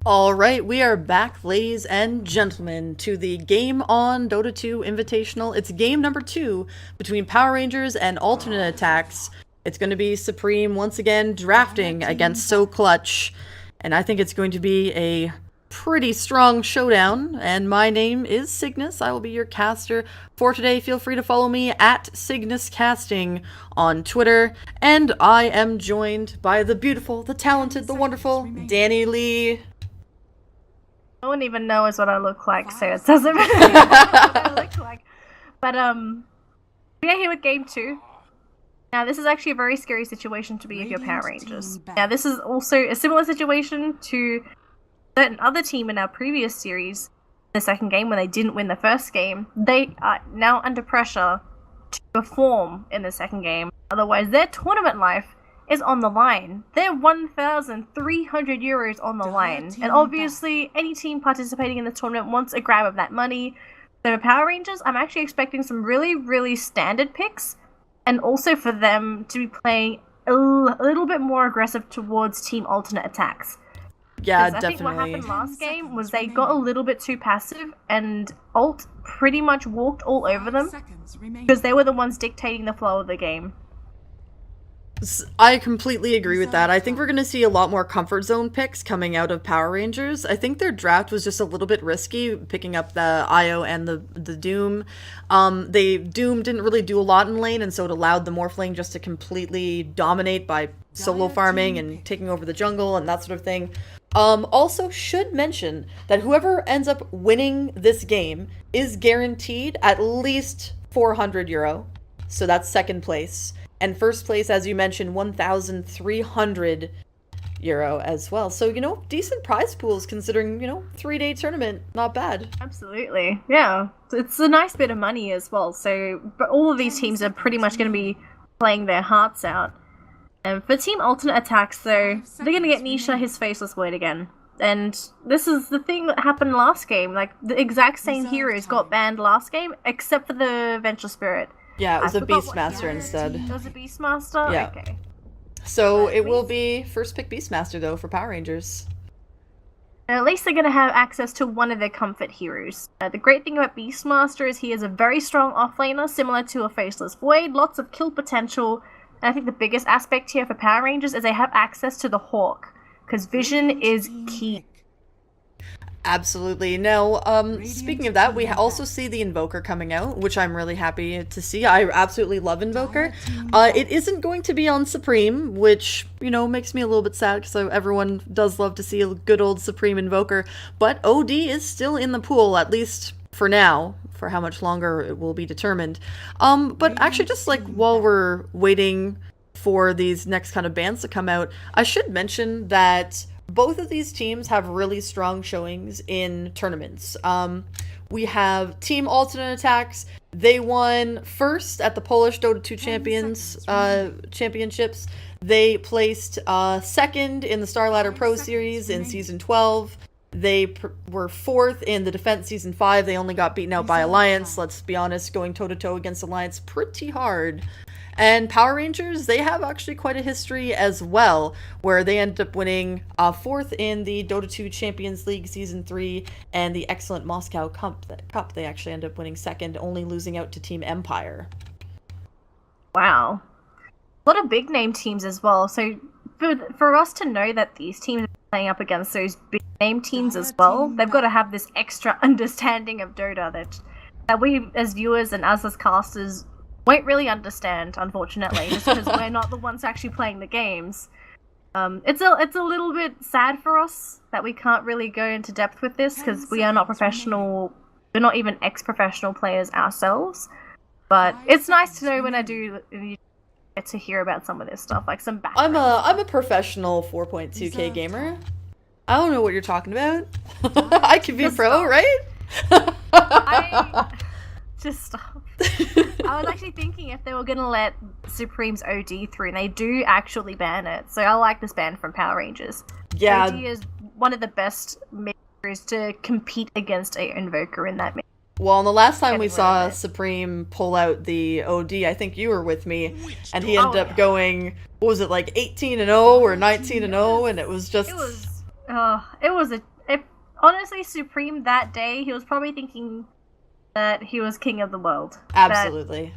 All right, we are back, ladies and gentlemen, to the Game On Dota 2 Invitational. It's game number 2 between Power Rangers and alternate aTTaX. It's going to be Supreme once again drafting against So Clutch, and I think it's going to be a pretty strong showdown. And my name is Cygnus. I will be your caster for today. Feel free to follow me at Cygnus Casting on Twitter, and I am joined by the beautiful, the talented, the wonderful Danny Lee. No one even knows what I look like, so it doesn't matter what I look like. But we are here with game 2. Now this is actually a very scary situation to be if you're Power Rangers. Now this is also a similar situation to a certain other team in our previous series, the second game when they didn't win the first game. They are now under pressure to perform in the second game, otherwise their tournament life is on the line. They're 1,300 euros on the line. And obviously, any team participating in the tournament wants a grab of that money. So for Power Rangers, I'm actually expecting some really, really standard picks. And also for them to be playing a little bit more aggressive towards team alternate aTTaX. Yeah, definitely. I think what happened last game was they got a little bit too passive and alt pretty much walked all over them. Because they were the ones dictating the flow of the game. I completely agree with that. I think we're going to see a lot more comfort zone picks coming out of Power Rangers. I think their draft was just a little bit risky, picking up the Io and the Doom. Doom didn't really do a lot in lane, and so it allowed the Morphling just to completely dominate by solo farming and taking over the jungle and that sort of thing. Also should mention that whoever ends up winning this game is guaranteed at least 400 euro. So that's second place. And first place, as you mentioned, 1,300 euro as well. So, decent prize pools considering, 3-day tournament. Not bad. Absolutely. Yeah. It's a nice bit of money as well. So, but all of these teams are pretty much going to be playing their hearts out. And for Team Alternate aTTaX, though, they're going to get Nisha his Faceless Blade again. And this is the thing that happened last game. Like, the exact same heroes got banned last game, except for the Vengeful Spirit. Yeah, it was a Beastmaster instead. It was a Beastmaster? Yeah. Okay. So it will be first pick Beastmaster, though, for Power Rangers. And at least they're going to have access to one of their comfort heroes. The great thing about Beastmaster is he is a very strong offlaner, similar to a Faceless Void, lots of kill potential. And I think the biggest aspect here for Power Rangers is they have access to the Hawk, because vision is key. Absolutely. Now, speaking of that, we also see the Invoker coming out, which I'm really happy to see. I absolutely love Invoker. It isn't going to be on Supreme, which, makes me a little bit sad because everyone does love to see a good old Supreme Invoker. But OD is still in the pool, at least for now. For how much longer it will be determined. But actually, just like while we're waiting for these next kind of bands to come out, I should mention that both of these teams have really strong showings in tournaments. We have Team Alternate aTTaX. They won first at the Polish Dota 2 championships. They placed second in the Star Ladder Pro Series in Season 12. They were fourth in the Defense Season 5. They only got beaten out by Alliance. Let's be honest, going toe-to-toe against Alliance pretty hard. And Power Rangers, they have actually quite a history as well, where they ended up winning fourth in the Dota 2 Champions League Season 3 and the excellent Moscow Cup. They actually ended up winning second, only losing out to Team Empire. Wow. A lot of big name teams as well. So for us to know that these teams are playing up against those big name teams as well, they've got to have this extra understanding of Dota that we as viewers and us as casters won't really understand, unfortunately, just because we're not the ones actually playing the games. It's a little bit sad for us that we can't really go into depth with this because we are not professional. We're not even ex-professional players ourselves. But it's nice to know when I do get to hear about some of this stuff, like some background. I'm a professional 4.2K gamer. I don't know what you're talking about. I could be pro, right? Just stop. I was actually thinking if they were going to let Supreme's OD through, and they do actually ban it. So I like this ban from Power Rangers. Yeah. OD is one of the best makers to compete against an Invoker in that. Well, and the last time we saw Supreme pull out the OD, I think you were with me, and he ended up going, what was it, like 18-0 or 19-0, and it was just... It was honestly, Supreme that day, he was probably thinking that he was king of the world. Absolutely.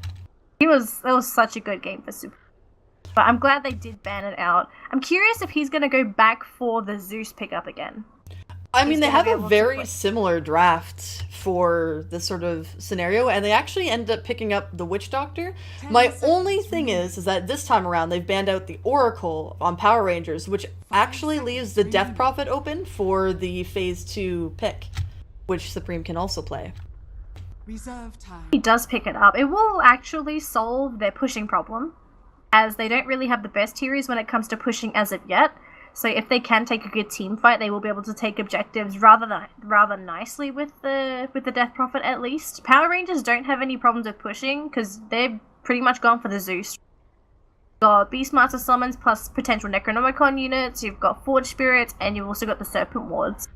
That was such a good game for Supreme. But I'm glad they did ban it out. I'm curious if he's gonna go back for the Zeus pickup again. I mean, they have a very similar draft for this sort of scenario, and they actually end up picking up the Witch Doctor. My only thing is that this time around they've banned out the Oracle on Power Rangers, which actually leaves the Death Prophet open for the Phase 2 pick, which Supreme can also play. Reserve time. He does pick it up. It will actually solve their pushing problem, as they don't really have the best heroes when it comes to pushing as of yet. So if they can take a good team fight, they will be able to take objectives rather nicely with the Death Prophet at least. Power Rangers don't have any problems with pushing because they're pretty much gone for the Zeus. You've got Beastmaster summons plus potential Necronomicon units. You've got Forge Spirits, and you've also got the Serpent Wards.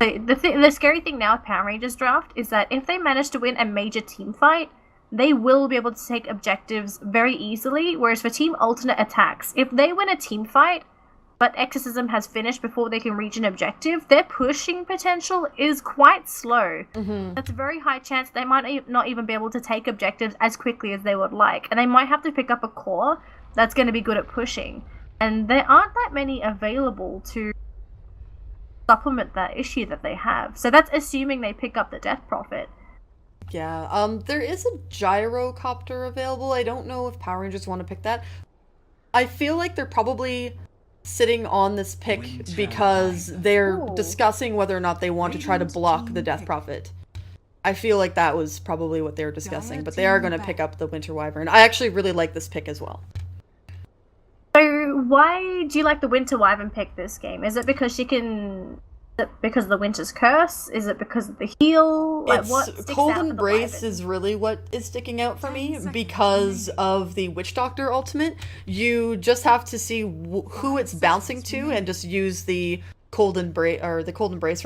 So the scary thing now with Power Rangers draft is that if they manage to win a major team fight, they will be able to take objectives very easily. Whereas for Team Alternate aTTaX, if they win a team fight, but Exorcism has finished before they can reach an objective, their pushing potential is quite slow. Mm-hmm. That's a very high chance they might not even be able to take objectives as quickly as they would like. And they might have to pick up a core that's going to be good at pushing. And there aren't that many available to supplement that issue that they have. So that's assuming they pick up the Death Prophet. Yeah, there is a gyrocopter available. I don't know if Power Rangers want to pick that. I feel like they're probably sitting on this pick because they're discussing whether or not they want to try to block the Death Prophet. I feel like that was probably what they were discussing, but they are going to pick up the Winter Wyvern. I actually really like this pick as well. So why do you like the Winter Wyvern pick this game? Is it because she can... Is it because of the Winter's Curse? Is it because of the heal? Like, what sticks Cold out for the Embrace Wyvern? is really what is sticking out for me because of the Witch Doctor ultimate. You just have to see who it's bouncing to and just use the Cold Embrace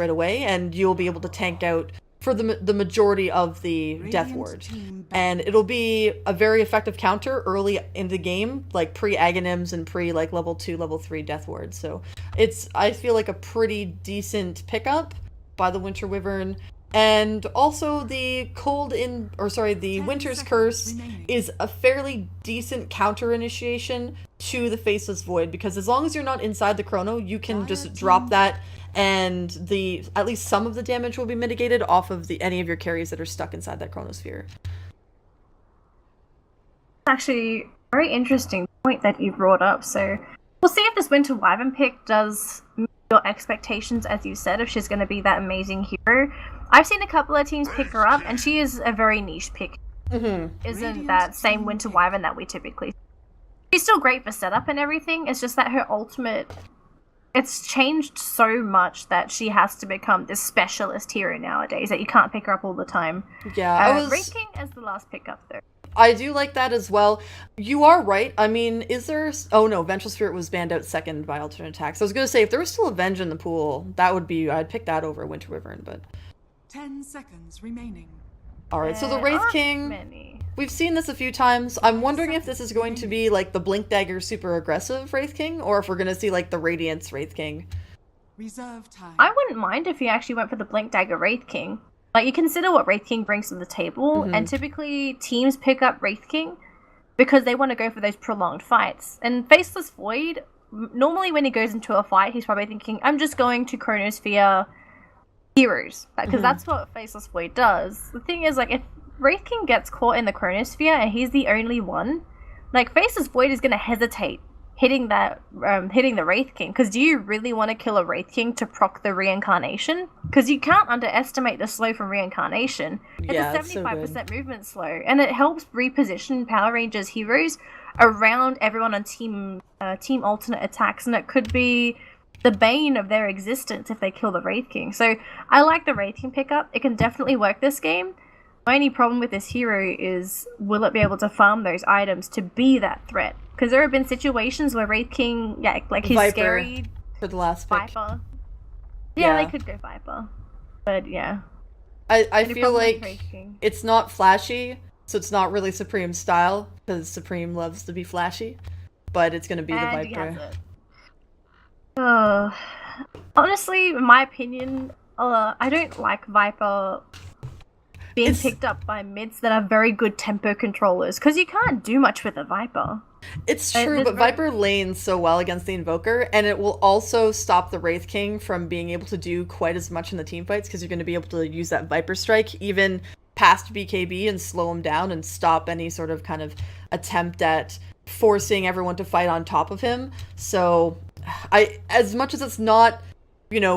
right away, and you'll be able to tank out for the majority of the Death Ward. And it'll be a very effective counter early in the game, like pre-Aghanims and pre-like level 2, level 3 Death Ward. So it's, I feel like, a pretty decent pickup by the Winter Wyvern. And also the the Winter's Curse is a fairly decent counter initiation to the Faceless Void, because as long as you're not inside the chrono, you can just drop that, and at least some of the damage will be mitigated off of any of your carries that are stuck inside that chronosphere. Actually, very interesting point that you brought up. So we'll see if this Winter Wyvern pick does meet your expectations, as you said, if she's going to be that amazing hero. I've seen a couple of teams pick her up, and she is a very niche pick. Mm-hmm. Isn't that same Winter Wyvern that we typically see. She's still great for setup and everything. It's just that her ultimate, it's changed so much that she has to become this specialist hero nowadays that you can't pick her up all the time. Yeah, Wraith King as the last pickup though. I do like that as well. You are right. I mean, is there... Oh no, Vengeful Spirit was banned out second by alternate attacks. I was going to say, if there was still a Venge in the pool, that would be... I'd pick that over Winter Wyvern, but... 10 seconds remaining. Alright, so the Wraith King... We've seen this a few times. I'm wondering if this is going to be like the Blink Dagger super aggressive Wraith King, or if we're going to see like the Radiance Wraith King. Reserve time. I wouldn't mind if he actually went for the Blink Dagger Wraith King. Like, you consider what Wraith King brings to the table, and typically teams pick up Wraith King because they want to go for those prolonged fights. And Faceless Void, normally when he goes into a fight, he's probably thinking, I'm just going to Chronosphere heroes. Because that's what Faceless Void does. The thing is, like, if Wraith King gets caught in the Chronosphere and he's the only one, like, Faceless Void is going to hesitate hitting the Wraith King, because do you really want to kill a Wraith King to proc the reincarnation? Because you can't underestimate the slow from reincarnation. It's a 75% movement slow, and it helps reposition Power Rangers heroes around everyone on Team Alternate aTTaX, and it could be the bane of their existence if they kill the Wraith King. So I like the Wraith King pickup. It can definitely work this game. My only problem with this hero is, will it be able to farm those items to be that threat? Because there have been situations where Wraith King, like he's Viper scary. For the last pick. Viper. Yeah, they could go Viper. But yeah. I feel like it's not flashy, so it's not really Supreme style, because Supreme loves to be flashy. But it's going to be the Viper. Honestly, in my opinion, I don't like Viper being It's- picked up by mids that are very good tempo controllers, because you can't do much with a Viper. It's Uh, true, there's but very- Viper lanes so well against the Invoker, and it will also stop the Wraith King from being able to do quite as much in the team fights, because you're going to be able to use that Viper Strike even past BKB and slow him down and stop any sort of kind of attempt at forcing everyone to fight on top of him. So, as much as it's not,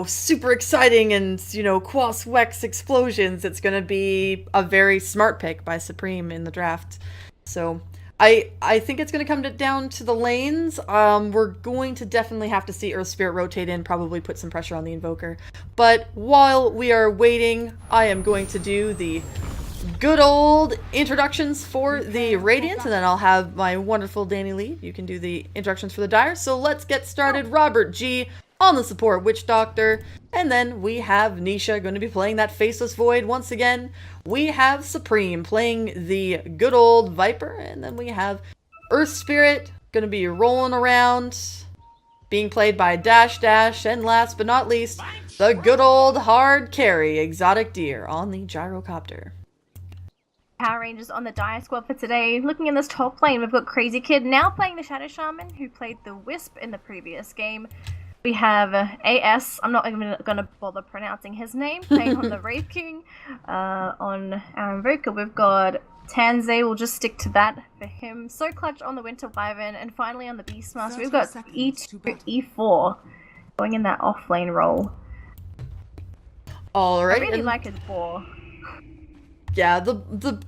super exciting and, Quas Wex explosions, it's going to be a very smart pick by Supreme in the draft. So, I think it's going to come down to the lanes. We're going to definitely have to see Earth Spirit rotate in, probably put some pressure on the Invoker. But while we are waiting, I am going to do the good old introductions for the Radiant, and then I'll have my wonderful Danny Lee. You can do the introductions for the Dire. So let's get started. Robert G on the support Witch Doctor, and then we have Nisha going to be playing that Faceless Void once again. We have Supreme playing the good old Viper, and then we have Earth Spirit going to be rolling around, being played by Dash Dash, and last but not least, the good old hard carry Exotic Deer on the Gyrocopter. Power Rangers on the Dire squad for today. Looking in this top lane, we've got Crazy Kid now playing the Shadow Shaman, who played the Wisp in the previous game. We have AS, I'm not even going to bother pronouncing his name, playing on the Wraith King. On our Invoker, we've got Tanzay, we'll just stick to that for him. So Clutch on the Winter Wyvern, and finally on the Beastmaster, we've got 30 E2, seconds to battle. E4 going in that off-lane role. All right. I really and- like his boar. Yeah, the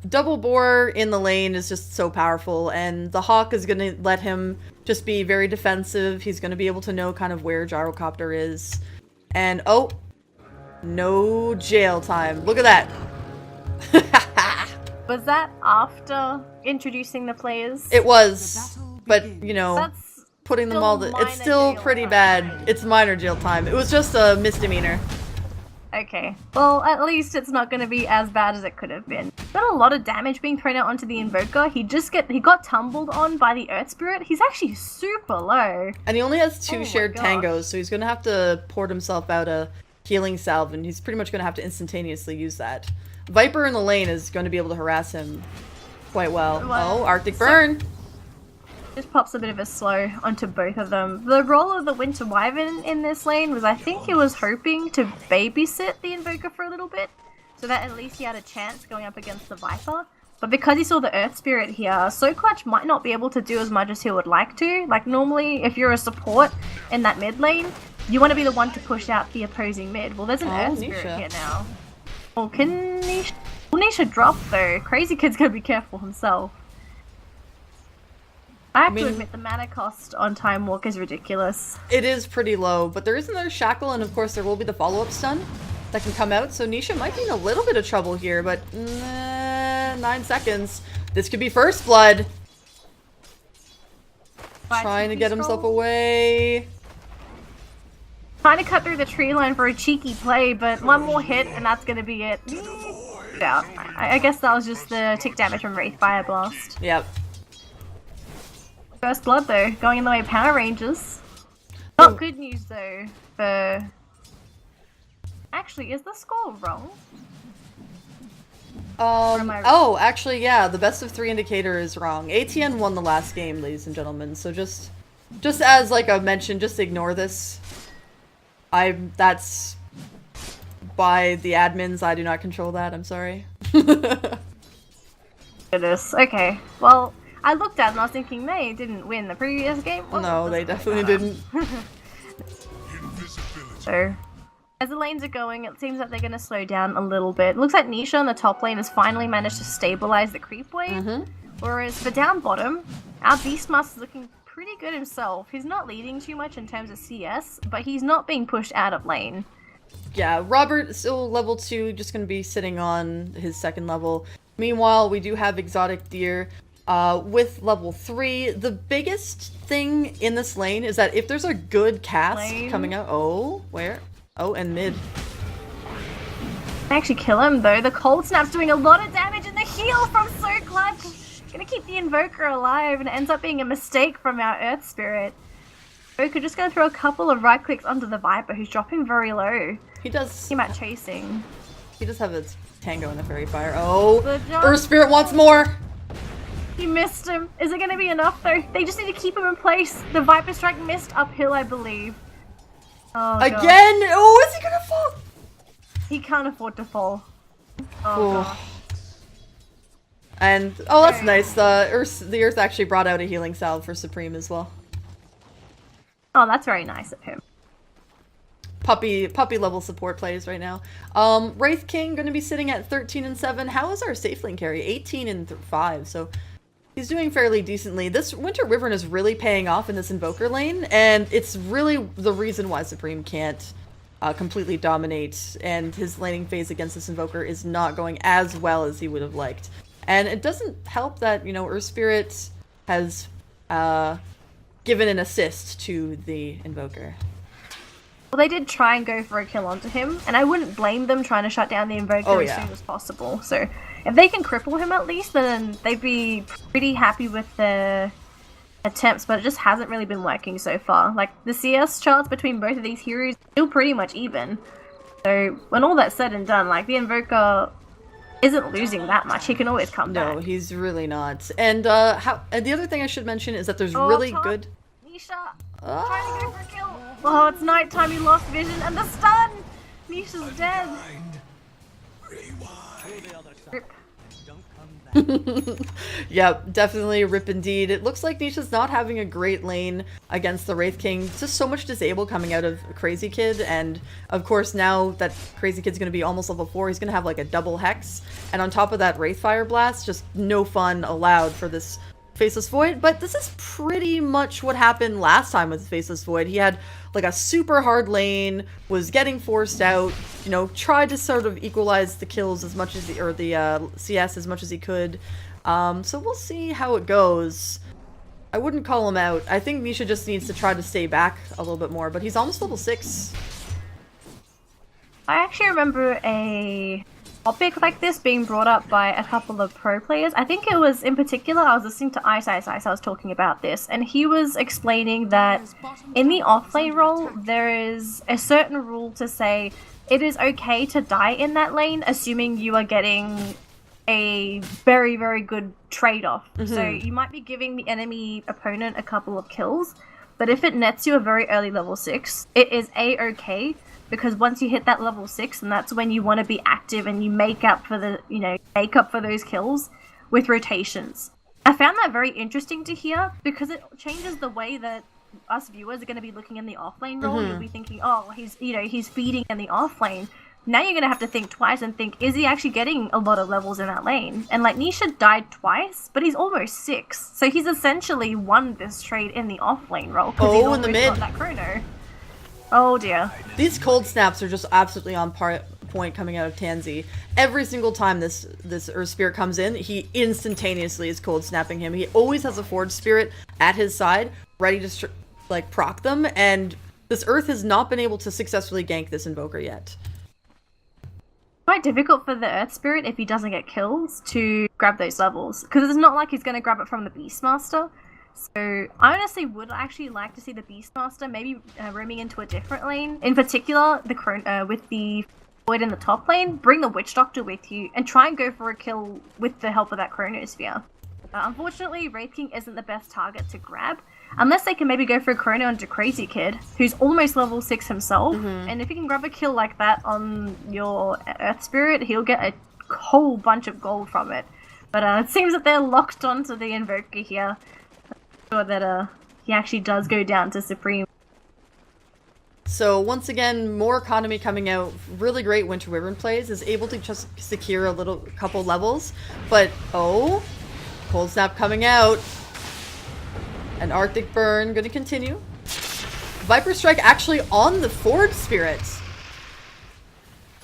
double bore in the lane is just so powerful, and the Hawk is going to let him just be very defensive. He's going to be able to know kind of where Gyrocopter is. And, oh, no jail time. Look at that. Was that after introducing the players? It was, The battle but, begins. That's putting them still all... it's minor still jail pretty time. bad. It's minor jail time. It was just a misdemeanor. okay. Well, at least it's not going to be as bad as it could have been. Got a lot of damage being thrown out onto the Invoker. He got tumbled on by the Earth Spirit. He's actually super low. And he only has Oh two my shared gosh. tangos, so he's going to have to port himself out a healing salve, and he's pretty much going to have to instantaneously use that. Viper in the lane is going to be able to harass him quite well. Well, Oh, Arctic Burn! Just pops a bit of a slow onto both of them. The role of the Winter Wyvern in this lane was, I think he was hoping to babysit the Invoker for a little bit, so that at least he had a chance going up against the Viper. But because he saw the Earth Spirit here, Soquatch might not be able to do as much as he would like to. Like, normally, if you're a support in that mid lane, you want to be the one to push out the opposing mid. Well, there's an Oh, Earth Spirit Nisha. here now. Oh, can Nisha... Will Nisha drop, though? Crazy Kid's gonna be careful himself. I have mean- to admit, the mana cost on Time Walk is ridiculous. It is pretty low, but there is another Shackle, and of course there will be the follow-up stun that can come out, so Nisha might be in a little bit of trouble here, but 9 seconds. This could be First Blood. Trying to get himself away. Trying to cut through the tree line for a cheeky play, but one more hit and that's gonna be it. Yeah, I guess that was just the tick damage from Wraith Fire Blast. Yep. First Blood though, going in the way of Power Rangers. Not good news though for... Actually, is the score wrong? am I- Oh, actually, yeah, the best of 3 indicator is wrong. ATN won the last game, ladies and gentlemen, so just as, like, a mention, just ignore this. That's by the admins, I do not control that, I'm sorry. It is. Okay, well, I looked at it and I was thinking they didn't win the previous game. Well, No, they that's really definitely bad. didn't. So, as the lanes are going, it seems like they're going to slow down a little bit. Looks like Nisha on the top lane has finally managed to stabilize the creep wave. Whereas for down bottom, our Beastmaster's looking pretty good himself. He's not leading too much in terms of CS, but he's not being pushed out of lane. Yeah, Robert is still level 2, just going to be sitting on his 2nd level. Meanwhile, we do have Exotic Deer with level 3. The biggest thing in this lane is that if there's a good cast Lane. coming out... Oh, where? Oh, and mid. Can actually kill him though. The Cold Snap's doing a lot of damage and the heal from So Clutch. Gonna keep the Invoker alive and it ends up being a mistake from our Earth Spirit. Invoker just gonna throw a couple of right clicks under the Viper, who's dropping very low. He does. Thinking about chasing. He does have his tango in the fairy fire. Oh, Good job. Earth Spirit wants more. He missed him. Is it gonna be enough though? They just need to keep him in place. The Viper Strike missed uphill, I believe. Oh, Again? God. Oh, is he gonna fall? He can't afford to fall. Oh, Oh. God. And oh, that's nice. The Earth actually brought out a healing salve for Supreme as well. Oh, that's very nice of him. Puppy level support plays right now. Wraith King gonna be sitting at 13 and 7. How is our safe lane carry? 18 and 5. So he's doing fairly decently. This Winter Wyvern is really paying off in this Invoker lane, and it's really the reason why Supreme can't completely dominate, and his laning phase against this Invoker is not going as well as he would have liked. And it doesn't help that, you know, Earth Spirit has given an assist to the Invoker. Well, they did try and go for a kill onto him, and I wouldn't blame them trying to shut down the Invoker as soon as possible. So if they can cripple him at least, then they'd be pretty happy with their attempts, but it just hasn't really been working so far. Like, the CS charts between both of these heroes are still pretty much even. So when all that's said and done, like, the Invoker isn't losing that much. He can always come back. No, he's really not. And the other thing I should mention is that there's really top. good... Nisha, trying to go for a kill. Oh, it's nighttime. He lost vision, and the stun. Nisha's dead. Rip. Yep, definitely rip indeed. It looks like Nisha's not having a great lane against the Wraith King. Just so much disable coming out of Crazy Kid, and of course now that Crazy Kid's going to be almost level 4, he's going to have like a double Hex, and on top of that Wraith Fire Blast, just no fun allowed for this Faceless Void. But this is pretty much what happened last time with Faceless Void. He had like a super hard lane, was getting forced out, you know, tried to sort of equalize the kills as much as the CS as much as he could. So we'll see how it goes. I wouldn't call him out. I think Misha just needs to try to stay back a little bit more, but he's almost level 6. I actually remember a topic like this being brought up by a couple of pro players. I think it was, in particular, I was listening to Ice I was talking about this, and he was explaining that in the offlane role, there is a certain rule to say it is okay to die in that lane, assuming you are getting a very, very good trade-off. So you might be giving the enemy opponent a couple of kills, but if it nets you a very early level 6, it is a-okay, because once you hit that level 6, and that's when you want to be active and you make up for the, you know, make up for those kills with rotations. I found that very interesting to hear, because it changes the way that us viewers are going to be looking in the offlane role. You'll be thinking, oh, he's feeding in the offlane. Now you're going to have to think twice and think, is he actually getting a lot of levels in that lane? And like, Nisha died twice, but he's almost 6. So he's essentially won this trade in the offlane role. Oh, in the mid. Got that chrono. Oh dear. These cold snaps are just absolutely on point coming out of Tansy. Every single time this Earth Spirit comes in, he instantaneously is cold snapping him. He always has a Forge Spirit at his side, ready to like proc them, and this Earth has not been able to successfully gank this Invoker yet. Quite difficult for the Earth Spirit if he doesn't get kills to grab those levels, because it's not like he's going to grab it from the Beastmaster. So I honestly would actually like to see the Beastmaster maybe roaming into a different lane. In particular, with the Void in the top lane, bring the Witch Doctor with you and try and go for a kill with the help of that Chronosphere. Unfortunately, Wraith King isn't the best target to grab, unless they can maybe go for a Chrono onto Crazy Kid, who's almost level 6 himself, and if you can grab a kill like that on your Earth Spirit, he'll get a whole bunch of gold from it. But it seems that they're locked onto the Invoker here. Sure that he actually does go down to Supreme. So once again, more economy coming out. Really great Winter Wyvern plays. Is able to just secure a couple levels. But oh, Cold Snap coming out. An Arctic Burn going to continue. Viper Strike actually on the Forge Spirit.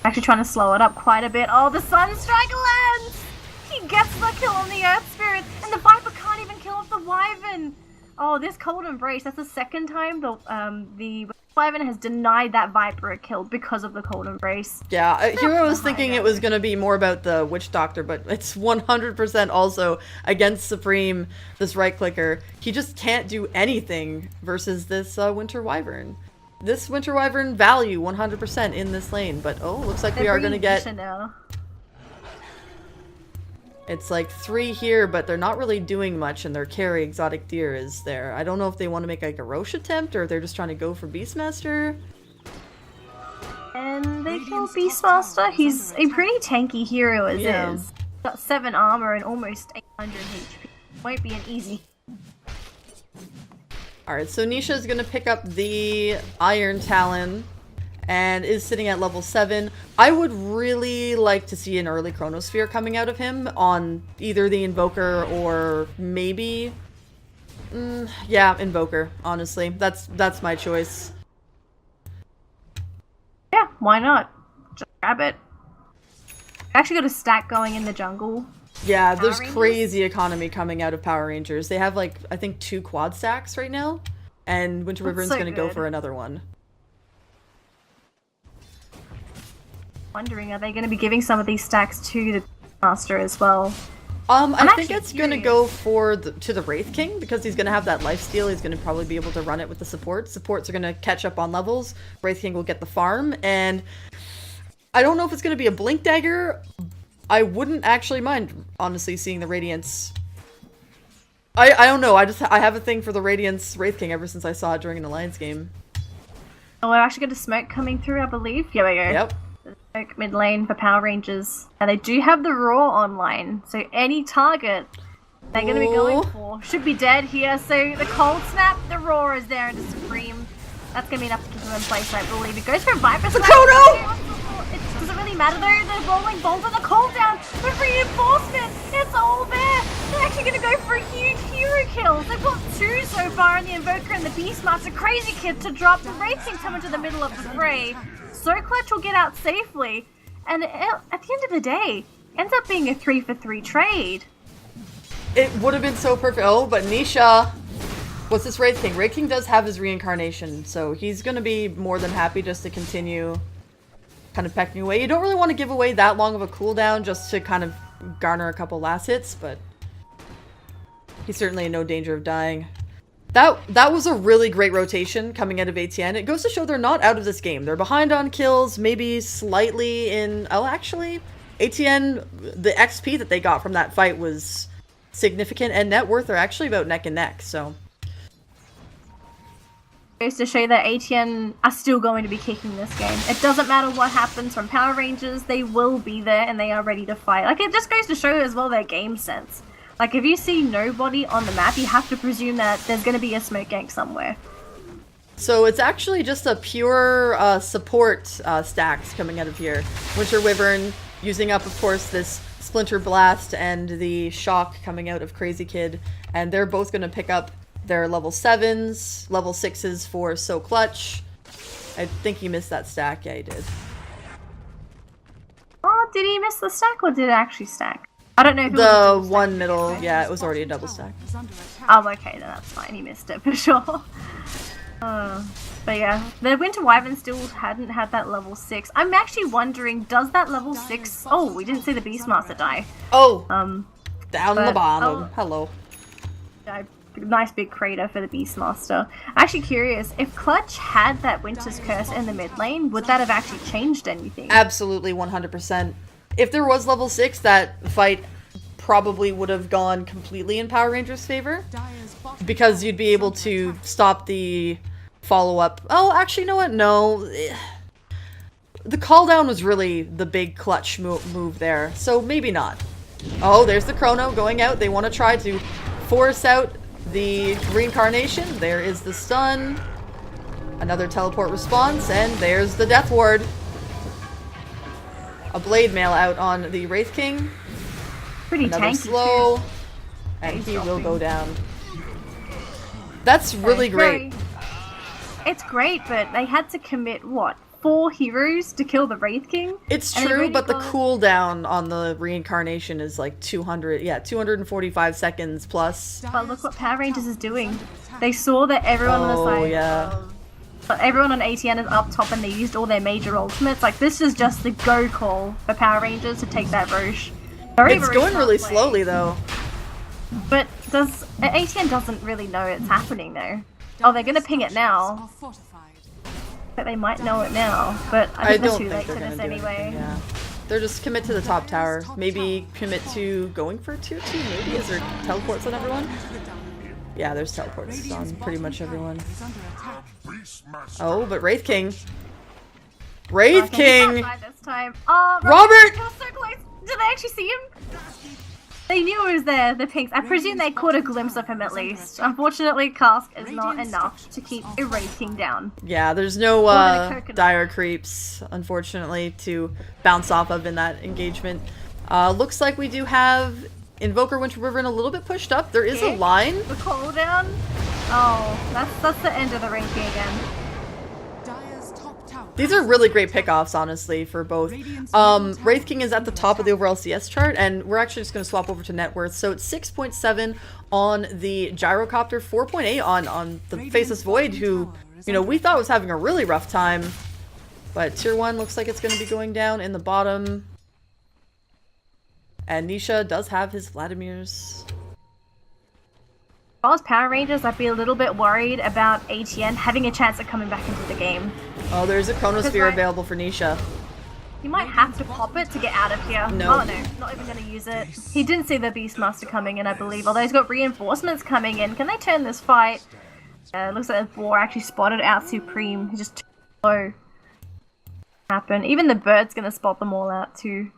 Actually trying to slow it up quite a bit. Oh, the Sunstrike lands! He gets the kill on the Earth Spirit, and the Viper can't even kill off the Wyvern! Oh, this Cold Embrace, that's the second time the Wyvern has denied that Viper a kill because of the Cold Embrace. Yeah, Hero was thinking it was going to be more about the Witch Doctor, but it's 100% also against Supreme, this right clicker. He just can't do anything versus this Winter Wyvern. This Winter Wyvern value 100% in this lane, but oh, looks like we are going to get... It's like 3 here, but they're not really doing much, and their carry, Exotic Deer, is there. I don't know if they want to make like a Roche attempt, or if they're just trying to go for Beastmaster. And they kill Beastmaster. He's a pretty tanky hero as is. Got 7 armor and almost 800 HP. Won't be an easy. Alright, so Nisha's gonna pick up the Iron Talon and is sitting at level 7. I would really like to see an early Chronosphere coming out of him on either the Invoker or maybe... yeah, Invoker, honestly. That's my choice. Yeah, why not? Just grab it. I actually got a stack going in the jungle. Yeah, there's crazy economy coming out of Power Rangers. They have like, I think 2 quad stacks right now. And Winter Wyvern's gonna go for another one. Wondering, are they going to be giving some of these stacks to the Master as well? I think it's going to go for to the Wraith King, because he's going to have that lifesteal. He's going to probably be able to run it with the supports. Supports are going to catch up on levels. Wraith King will get the farm, and I don't know if it's going to be a Blink Dagger. I wouldn't actually mind, honestly, seeing the Radiance. I don't know. I have a thing for the Radiance Wraith King ever since I saw it during an Alliance game. Oh, we're actually got a smoke coming through, I believe. Here we go. Yep. Smoke mid lane for Power Rangers. And they do have the Roar online, so any target they're going to be going for should be dead here. So the Cold Snap, the Roar is there, and the Supreme. That's going to be enough to keep them in place, I believe. It goes for a Viper Slap. The Chrono! Does it really matter though? The Rolling Bolt and the cooldown, the reinforcement, it's all there. They're actually going to go for a huge hero kill. They've got 2 so far in the Invoker and the Beastmaster. Crazy Kid to drop. The Wraith King come into the middle of the fray. So Clutch will get out safely. And at the end of the day, ends up being a 3-for-3 trade. It would have been so perfect. Oh, but Nisha... What's this Wraith King? Wraith King does have his reincarnation, so he's going to be more than happy just to continue kind of pecking away. You don't really want to give away that long of a cooldown just to kind of garner a couple last hits, but he's certainly in no danger of dying. That was a really great rotation coming out of aTTaX. It goes to show they're not out of this game. They're behind on kills, maybe slightly in... Oh, actually, aTTaX, the XP that they got from that fight was significant, and net worth are actually about neck and neck, so... Goes to show that aTTaX are still going to be kicking this game. It doesn't matter what happens from Power Rangers, they will be there and they are ready to fight. Like, it just goes to show as well their game sense. Like, if you see nobody on the map, you have to presume that there's going to be a smoke gank somewhere. So it's actually just a pure support stacks coming out of here. Winter Wyvern using up, of course, this Splinter Blast and the Shock coming out of Crazy Kid. And they're both going to pick up their level 7s, level 6s for So Clutch. I think he missed that stack. Yeah, he did. Oh, did he miss the stack or did it actually stack? I don't know if it was the one middle. Yeah, it was already a double stack. Oh, okay, then that's fine. He missed it for sure. But yeah, the Winter Wyvern still hadn't had that level 6. I'm actually wondering, does that level 6... Oh, we didn't see the Beastmaster die. Oh! Down the bottom. Oh, hello. Nice big crater for the Beastmaster. I'm actually curious, if Clutch had that Winter's Curse in the mid lane, would that have actually changed anything? Absolutely, 100%. If there was level 6, that fight probably would have gone completely in Power Rangers' favor. Because you'd be able to stop the follow-up. Oh, actually, you know what? No. The call down was really the big Clutch move there, so maybe not. Oh, there's the Chrono going out. They want to try to force out the reincarnation. There is the stun. Another teleport response, and there's the Death Ward. A Blade Mail out on the Wraith King. Pretty Another tanky slow, too. and he will go down. That's really great. It's great, but they had to commit, what, 4 heroes to kill the Wraith King? It's true, but the cooldown on the reincarnation is like 245 seconds plus. But look what Power Rangers is doing. They saw that everyone on the side But everyone on ATN is up top and they used all their major ultimates. Like, this is just the go call for Power Rangers to take that Roche. It's going really slowly, though. But ATN doesn't really know it's happening, though. Oh, they're gonna ping it now. But they might know it now. But I think they're too late for this anyway. Yeah. They're just commit to the top tower. Maybe commit to going for tier 2, maybe? Is there teleports on everyone? Yeah, there's teleports on pretty much everyone. Oh, but Wraith King. Wraith King! This time. Oh, Robert! He was so close. Did they actually see him? They knew he was there, the pinks. I presume they caught a glimpse of him at least. Unfortunately, Cask is not enough to keep a Wraith King down. Yeah, there's no dire creeps, unfortunately, to bounce off of in that engagement. Looks like we do have Invoker Winter Wyvern a little bit pushed up. There is a line. The cooldown. Oh, that's the end of the ranking again. These are really great pickoffs, honestly, for both. Wraith King is at the top of the overall CS chart, and we're actually just going to swap over to net worth. So it's 6.7 on the Gyrocopter, 4.8 on the Faceless Void, who, you know, we thought was having a really rough time. But tier 1 looks like it's going to be going down in the bottom. And Nisha does have his Vladimir's. If I was Power Rangers, I'd be a little bit worried about ATN having a chance of coming back into the game. Oh, there's a Chronosphere available for Nisha. You might have to pop it to get out of here. No. Oh no, not even gonna use it. He didn't see the Beastmaster coming in, I believe, although he's got reinforcements coming in. Can they turn this fight? It looks like the boar actually spotted out Supreme. He's just too slow. Happen. Even the bird's gonna spot them all out too.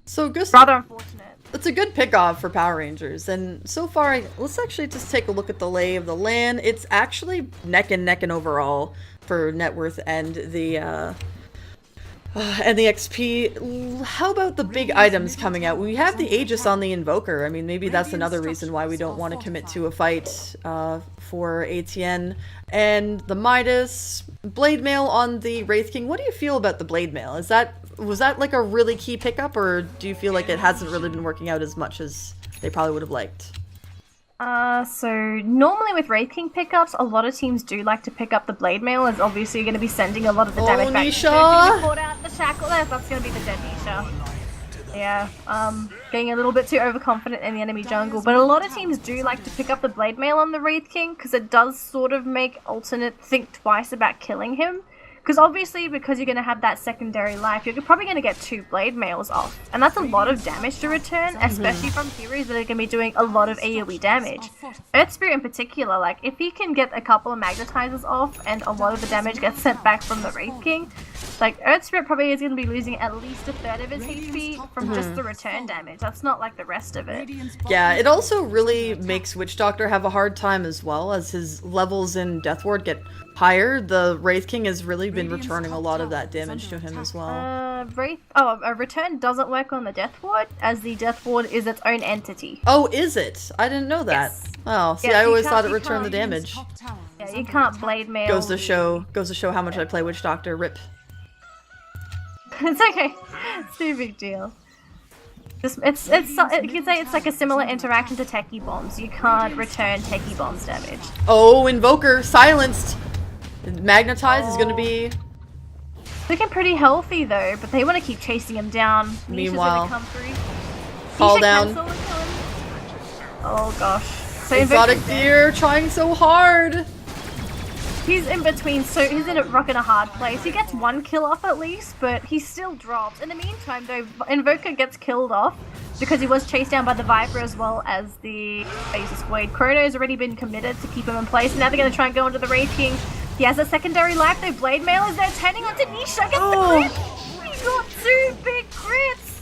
So Gustav, rather unfortunate. It's a good pick-off for Power Rangers, and so far, let's actually just take a look at the lay of the land. It's actually neck and neck and overall for net worth and the XP. How about the big items coming out? We have the Aegis on the Invoker. I mean, maybe that's another reason why we don't want to commit to a fight for ATN. And the Midas, Blade Mail on the Wraith King. What do you feel about the Blade Mail? Was that like a really key pickup, or do you feel like it hasn't really been working out as much as they probably would have liked? So normally with Wraith King pickups, a lot of teams do like to pick up the Blade Mail, as obviously you're going to be sending a lot of the damage back. Nisha! Caught out the shackle there, that's going to be the dead Nisha. Yeah, getting a little bit too overconfident in the enemy jungle, but a lot of teams do like to pick up the Blade Mail on the Wraith King, because it does sort of make alternate think twice about killing him. Because obviously, because you're going to have that secondary life, you're probably going to get 2 Blade Mails off. And that's a lot of damage to return, especially from heroes that are going to be doing a lot of AoE damage. Earth Spirit in particular, like, if he can get a couple of Magnetizers off and a lot of the damage gets sent back from the Wraith King, like, Earth Spirit probably is going to be losing at least a third of his HP from just the return damage. That's not like the rest of it. Yeah, it also really makes Witch Doctor have a hard time as well, as his levels in Death Ward get higher. The Wraith King has really been returning a lot of that damage to him as well. A return doesn't work on the Death Ward, as the Death Ward is its own entity. Oh, is it? I didn't know that. Yes. Oh, see, Yeah, I always thought it returned the damage. Yeah, you can't Blade Mail. Goes to show how much I play Witch Doctor. Rip. It's okay. It's no big deal. You can say it's like a similar interaction to Techie Bombs. You can't return Techie Bombs damage. Oh, Invoker silenced. Magnetize is going to be looking pretty healthy though, but they want to keep chasing him down. Meanwhile, come through. call down. Oh gosh. So Exotic Deer trying so hard. He's in between, so he's in a rock and a hard place. He gets 1 kill off at least, but he still drops. In the meantime though, Invoker gets killed off because he was chased down by the Viper as well as the Faceless Void. Chrono's already been committed to keep him in place, and now they're going to try and go into the Wraith King. He has a secondary life though. Blade Mail is there, turning onto Nisha, gets the crit! He got 2 big crits!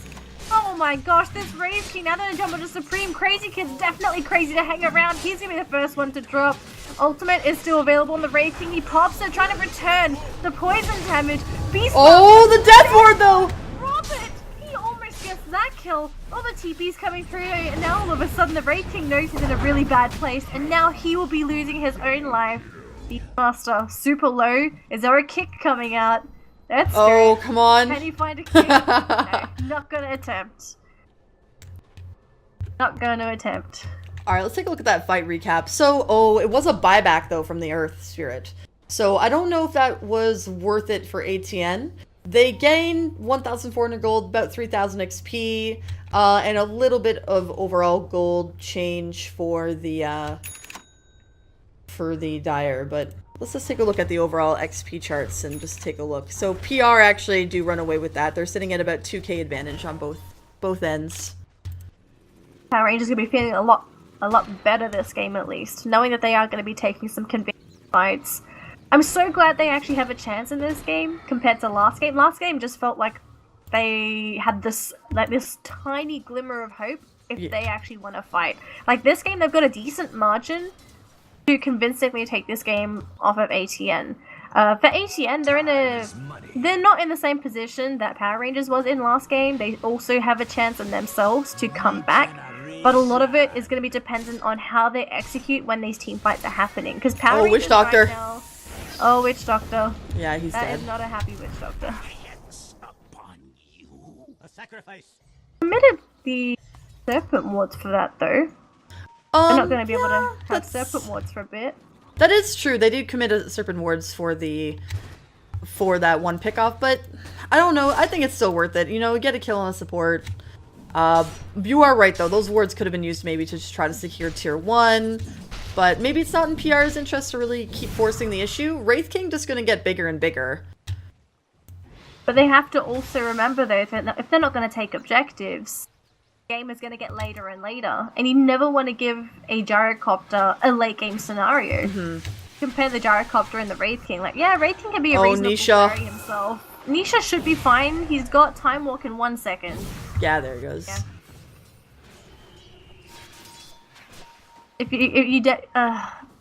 Oh my gosh, this Wraith King, now they're gonna jump onto Supreme. Crazy Kid's definitely crazy to hang around. He's gonna be the first one to drop. Ultimate is still available on the Wraith King. He pops it, trying to return the poison damage. Beast. Oh, the Death Ward though! Robert! He almost gets that kill. All the TP's coming through, and now all of a sudden the Wraith King knows he's in a really bad place, and now he will be losing his own life. Beastmaster, super low. Is there a kick coming out? That's oh, come on. Can you find a kick? No, not gonna attempt. Not gonna attempt. Alright, let's take a look at that fight recap. So, oh, it was a buyback, though, from the Earth Spirit. So, I don't know if that was worth it for ATN. They gain 1,400 gold, about 3,000 XP, and a little bit of overall gold change for the Dire, but let's just take a look at the overall XP charts and just take a look. So, PR actually do run away with that. They're sitting at about 2k advantage on both ends. Power Rangers are going to be feeling a lot better this game, at least, knowing that they are going to be taking some convincing fights. I'm so glad they actually have a chance in this game compared to last game. Last game just felt like they had this tiny glimmer of hope if they actually want to fight. Like this game, they've got a decent margin to convincingly take this game off of ATN. For ATN, they're not in the same position that Power Rangers was in last game. They also have a chance in themselves to come back. But a lot of it is going to be dependent on how they execute when these team fights are happening. Because Power Rangers Witch Doctor. Right now, oh, Witch Doctor. Yeah, he's dead. That is not a happy Witch Doctor. A sacrifice. Committed the Serpent Wards for that, though. They're not going to be able to have Serpent Wards for a bit. That is true. They did commit a Serpent Wards for that one pickoff, but I don't know. I think it's still worth it. You know, get a kill on a support. You are right, though. Those wards could have been used maybe to just try to secure tier 1. But maybe it's not in PR's interest to really keep forcing the issue. Wraith King just going to get bigger and bigger. But they have to also remember, though, if they're not going to take objectives, the game is going to get later and later. And you never want to give a Gyrocopter a late game scenario. Compare the Gyrocopter and the Wraith King. Like, yeah, Wraith King can be a reasonable carry himself. Nisha should be fine. He's got Time Walk in 1 second. Yeah, there he goes. Yeah.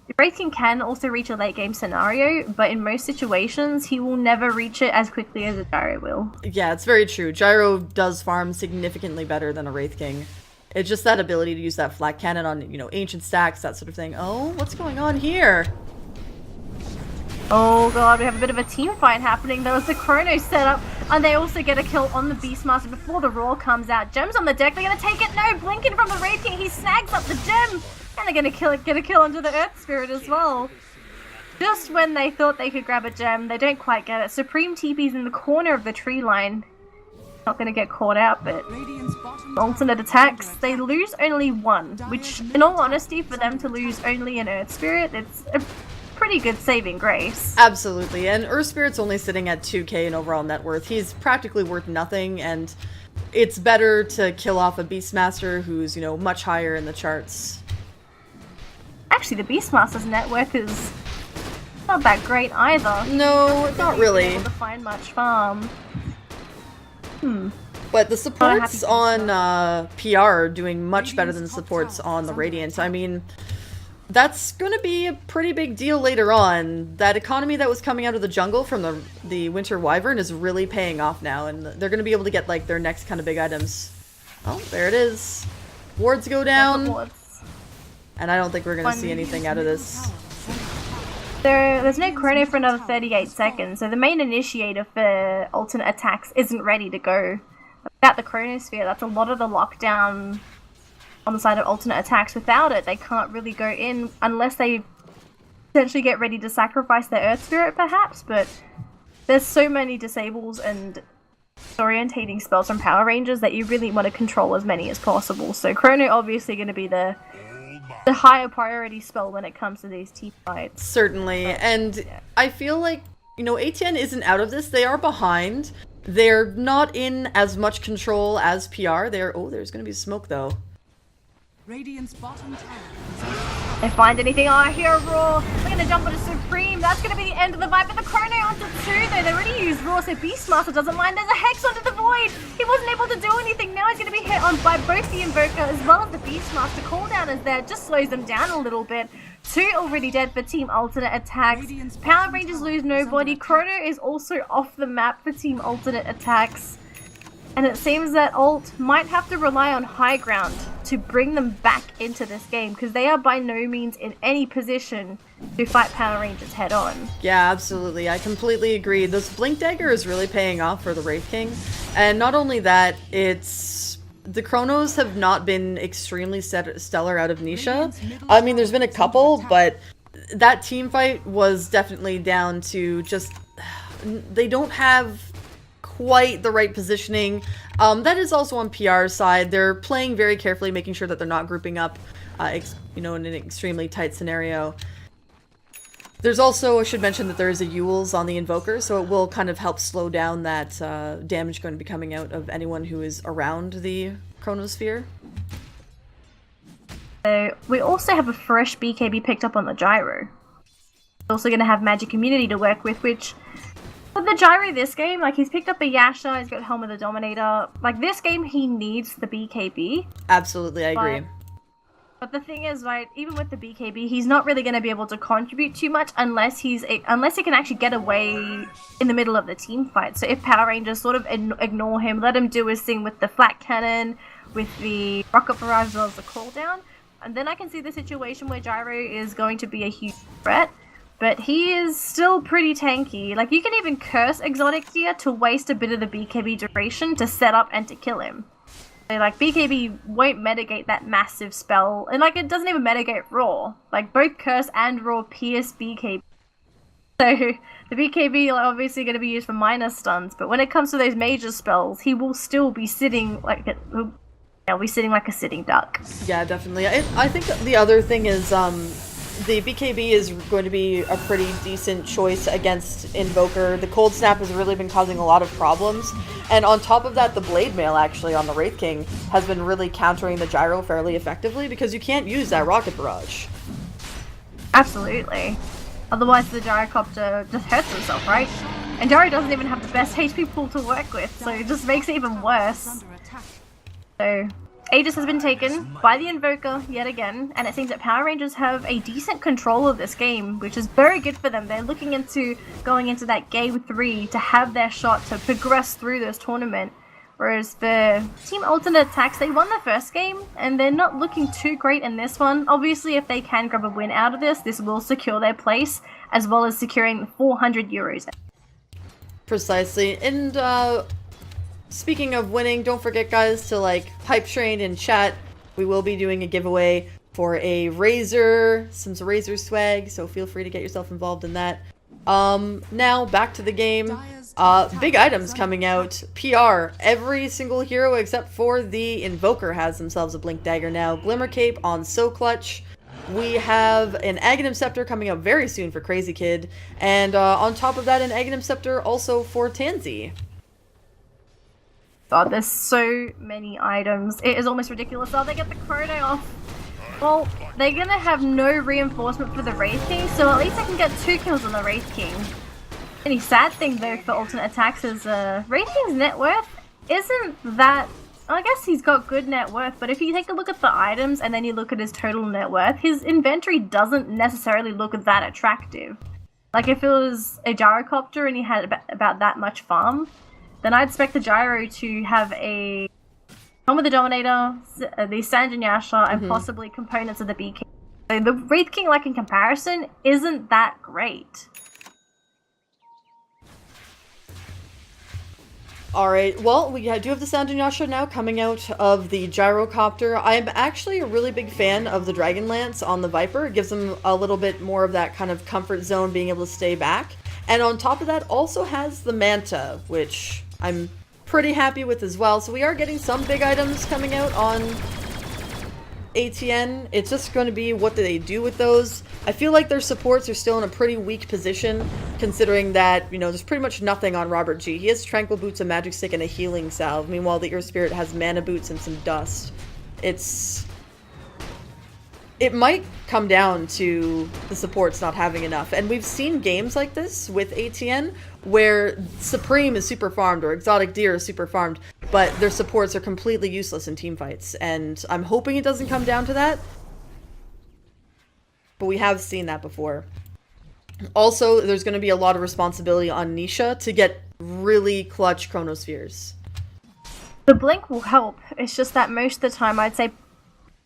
If Wraith King can also reach a late game scenario, but in most situations, he will never reach it as quickly as a Gyro will. Yeah, it's very true. Gyro does farm significantly better than a Wraith King. It's just that ability to use that flat cannon on, you know, ancient stacks, that sort of thing. Oh, what's going on here? Oh god, we have a bit of a team fight happening. There was the Chrono setup, and they also get a kill on the Beastmaster before the Roar comes out. Gem's on the deck, they're gonna take it. No, Blinking from the Wraith King, he snags up the Gem, and they're gonna get a kill onto the Earth Spirit as well. Just when they thought they could grab a Gem, they don't quite get it. Supreme TP's in the corner of the tree line. Not gonna get caught out, but alternate attacks, they lose only one, which, in all honesty, for them to lose only an Earth Spirit, it's a pretty good saving grace. Absolutely, and Earth Spirit's only sitting at 2k in overall net worth. He's practically worth nothing, and it's better to kill off a Beastmaster who's, you know, much higher in the charts. Actually, the Beastmaster's net worth is not that great either. No, not really. Able to find much farm. But the supports on PR are doing much better than the supports on the Radiant. I mean, that's going to be a pretty big deal later on. That economy that was coming out of the jungle from the Winter Wyvern is really paying off now, and they're going to be able to get, like, their next kind of big items. Oh, there it is. Wards go down. And I don't think we're going to see anything out of this. There's no Chrono for another 38 seconds, so the main initiator for alternate attacks isn't ready to go. Without the Chronosphere, that's a lot of the lockdown on the side of alternate attacks. Without it, they can't really go in unless they potentially get ready to sacrifice their Earth Spirit, perhaps, but there's so many disables and orientating spells from Power Rangers that you really want to control as many as possible. So Chrono obviously going to be the higher priority spell when it comes to these team fights. Certainly, and yeah. I feel like, you know, ATN isn't out of this. They are behind. They're not in as much control as PR. Oh, there's going to be smoke, though. Radiant's bottom tower. They find anything. Oh, I hear a roar. They're going to jump onto Supreme. That's going to be the end of the fight. But the Chrono onto 2, though. They already used Roar, so Beastmaster doesn't mind. There's a Hex onto the Void. He wasn't able to do anything. Now he's going to be hit on by both the Invoker as well as the Beastmaster. Cooldown is there. Just slows them down a little bit. 2 already dead for Team Alternate Attacks. Power Rangers lose nobody. Chrono is also off the map for Team Alternate Attacks. And it seems that Alt might have to rely on high ground to bring them back into this game, because they are by no means in any position to fight Power Rangers head on. Yeah, absolutely. I completely agree. This Blink Dagger is really paying off for the Wraith King. And not only that, it's the Chronos have not been extremely stellar out of Nisha. I mean, there's been a couple, but that team fight was definitely down to just they don't have quite the right positioning. That is also on PR's side. They're playing very carefully, making sure that they're not grouping up, you know, in an extremely tight scenario. There's also, I should mention that there is a Yules on the Invoker, so it will kind of help slow down that damage going to be coming out of anyone who is around the Chronosphere. We also have a fresh BKB picked up on the Gyro. We're also going to have Magic Immunity to work with, which, with the Gyro this game, like, he's picked up a Yasha, he's got Helm of the Dominator. Like, this game, he needs the BKB. Absolutely, I agree. But the thing is, right, even with the BKB, he's not really going to be able to contribute too much unless he can actually get away in the middle of the team fight. So if Power Rangers sort of ignore him, let him do his thing with the flat cannon, with the rocket barrage as well as the cooldown, and then I can see the situation where Gyro is going to be a huge threat. But he is still pretty tanky. Like, you can even curse Exotic here to waste a bit of the BKB duration to set up and to kill him. Like, BKB won't mitigate that massive spell, and like, it doesn't even mitigate Raw. Like, both Curse and Raw pierce BKB. So, the BKB are obviously going to be used for minor stuns, but when it comes to those major spells, he will still be sitting like a sitting duck. Yeah, definitely. I think the other thing is, the BKB is going to be a pretty decent choice against Invoker. The Cold Snap has really been causing a lot of problems. And on top of that, the Blade Mail actually on the Wraith King has been really countering the Gyro fairly effectively because you can't use that Rocket Barrage. Absolutely. Otherwise the Gyrocopter just hurts himself, right? And Gyro doesn't even have the best HP pool to work with, so it just makes it even worse. So, Aegis has been taken by the Invoker yet again, and it seems that Power Rangers have a decent control of this game, which is very good for them. They're looking into going into that Game 3 to have their shot to progress through this tournament. Whereas the Team aTTaX, they won the first game, and they're not looking too great in this one. Obviously, if they can grab a win out of this will secure their place, as well as securing 400 euros. Precisely. And, speaking of winning, don't forget, guys, to like hype train in chat. We will be doing a giveaway for a Razor, some Razor swag, so feel free to get yourself involved in that. Now back to the game. Big items coming out. PR. Every single hero except for the Invoker has themselves a Blink Dagger now. Glimmer Cape on So Clutch. We have an Aghanim Scepter coming out very soon for Crazy Kid. And on top of that, an Aghanim Scepter also for Tansy. God, there's so many items. It is almost ridiculous. Oh, they get the Chrono off. Well, they're gonna have no reinforcement for the Wraith King, so at least I can get 2 kills on the Wraith King. Any sad thing though for aTTaX is Wraith King's net worth isn't that... I guess he's got good net worth, but if you take a look at the items and then you look at his total net worth, his inventory doesn't necessarily look that attractive. Like, if it was a Gyrocopter and he had about that much farm, then I'd expect the Gyro to have a Helm of the Dominator, the Sanjin Yasha, and possibly components of the BK. So the Wraith King, like, in comparison, isn't that great. Alright, well, we do have the Sanjin Yasha now coming out of the Gyrocopter. I'm actually a really big fan of the Dragon Lance on the Viper. It gives them a little bit more of that kind of comfort zone, being able to stay back. And on top of that, also has the Manta, which I'm pretty happy with as well. So we are getting some big items coming out on ATN. It's just going to be what do they do with those. I feel like their supports are still in a pretty weak position, considering that, you know, there's pretty much nothing on Robert G. He has Tranquil Boots, a Magic Stick, and a Healing Salve. Meanwhile, the Earth Spirit has Mana Boots and some Dust. It might come down to the supports not having enough. And we've seen games like this with ATN where Supreme is super farmed or Exotic Deer is super farmed, but their supports are completely useless in team fights. And I'm hoping it doesn't come down to that. But we have seen that before. Also, there's going to be a lot of responsibility on Nisha to get really clutch Chronospheres. The Blink will help. It's just that most of the time I'd say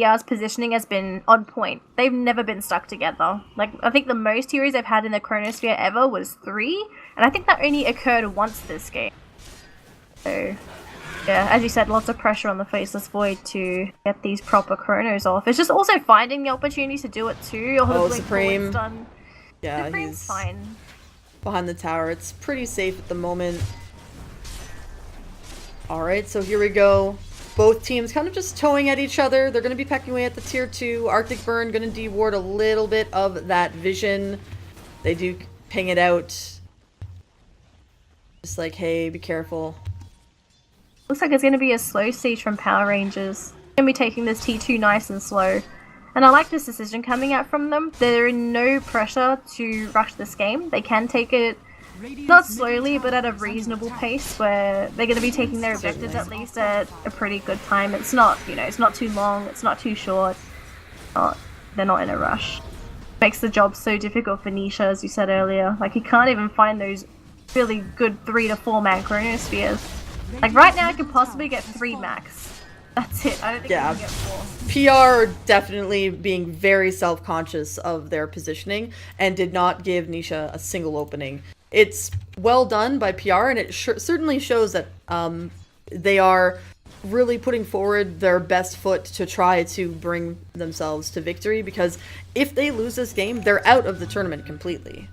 PR's positioning has been on point. They've never been stuck together. Like, I think the most heroes they've had in the Chronosphere ever was 3, and I think that only occurred once this game. So, Yeah, as you said, lots of pressure on the Faceless Void to get these proper chronos off. It's just also finding the opportunities to do it too. Oh, Supreme. Done. Yeah, Supreme's he's fine. behind the tower. It's pretty safe at the moment. Alright, so here we go. Both teams kind of just towing at each other. They're going to be pecking away at the tier 2. Arctic Burn going to deward a little bit of that vision. They do ping it out. Just like, hey, be careful. Looks like it's going to be a slow siege from Power Rangers. Going to be taking this T2 nice and slow. And I like this decision coming out from them. They're in no pressure to rush this game. They can take it not slowly, but at a reasonable pace where they're going to be taking their objectives at least at a pretty good time. It's not, you know, it's not too long, it's not too short. They're not in a rush. Makes the job so difficult for Nisha, as you said earlier. Like, he can't even find those really good 3 to 4 man chronospheres. Like, right now I could possibly get 3 max. That's it. I don't think I can get 4. PR are definitely being very self-conscious of their positioning and did not give Nisha a single opening. It's well done by PR, and it certainly shows that they are really putting forward their best foot to try to bring themselves to victory, because if they lose this game, they're out of the tournament completely.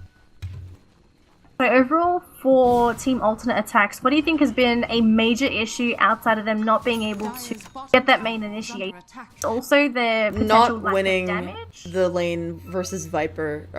So overall, for Team Alternate Attacks, what do you think has been a major issue outside of them not being able to get that main initiate? Also, their potential not winning lack of damage? the lane versus Viper,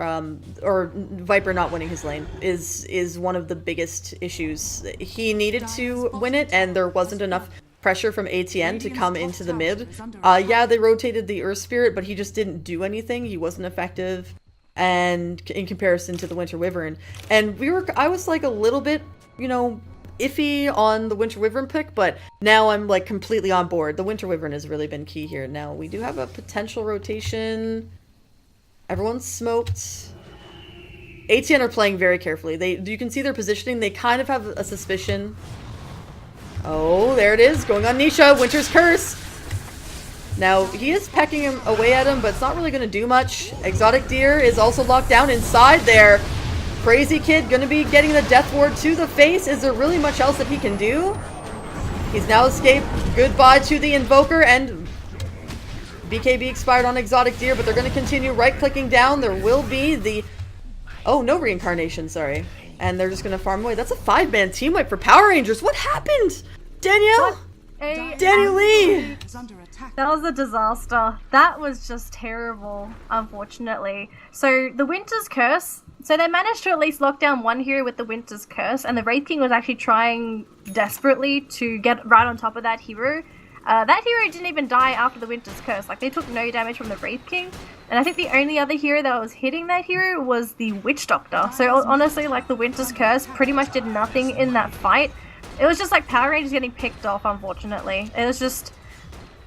or Viper not winning his lane is one of the biggest issues. He needed to win it, and there wasn't enough pressure from ATN to come into the mid. Yeah, they rotated the Earth Spirit, but he just didn't do anything. He wasn't effective. And in comparison to the Winter Wyvern. And I was like a little bit, you know, iffy on the Winter Wyvern pick, but now I'm like completely on board. The Winter Wyvern has really been key here. Now we do have a potential rotation. Everyone's smoked. ATN are playing very carefully. You can see their positioning. They kind of have a suspicion. Oh, there it is, going on Nisha, Winter's Curse. Now, he is pecking him away at him, but it's not really going to do much. Exotic Deer is also locked down inside there. Crazy Kid going to be getting the Death Ward to the face. Is there really much else that he can do? He's now escaped. Goodbye to the Invoker, and BKB expired on Exotic Deer, but they're going to continue right-clicking down. There will be the... Oh, no reincarnation, sorry. And they're just going to farm away. That's a 5-man team wipe for Power Rangers. What happened? Danielle? Daniel Lee! That was a disaster. That was just terrible, unfortunately. So, the Winter's Curse. So, they managed to at least lock down one hero with the Winter's Curse, and the Wraith King was actually trying desperately to get right on top of that hero. That hero didn't even die after the Winter's Curse. Like, they took no damage from the Wraith King. And I think the only other hero that was hitting that hero was the Witch Doctor. So, honestly, like, the Winter's Curse pretty much did nothing in that fight. It was just like Power Rangers getting picked off, unfortunately. It was just...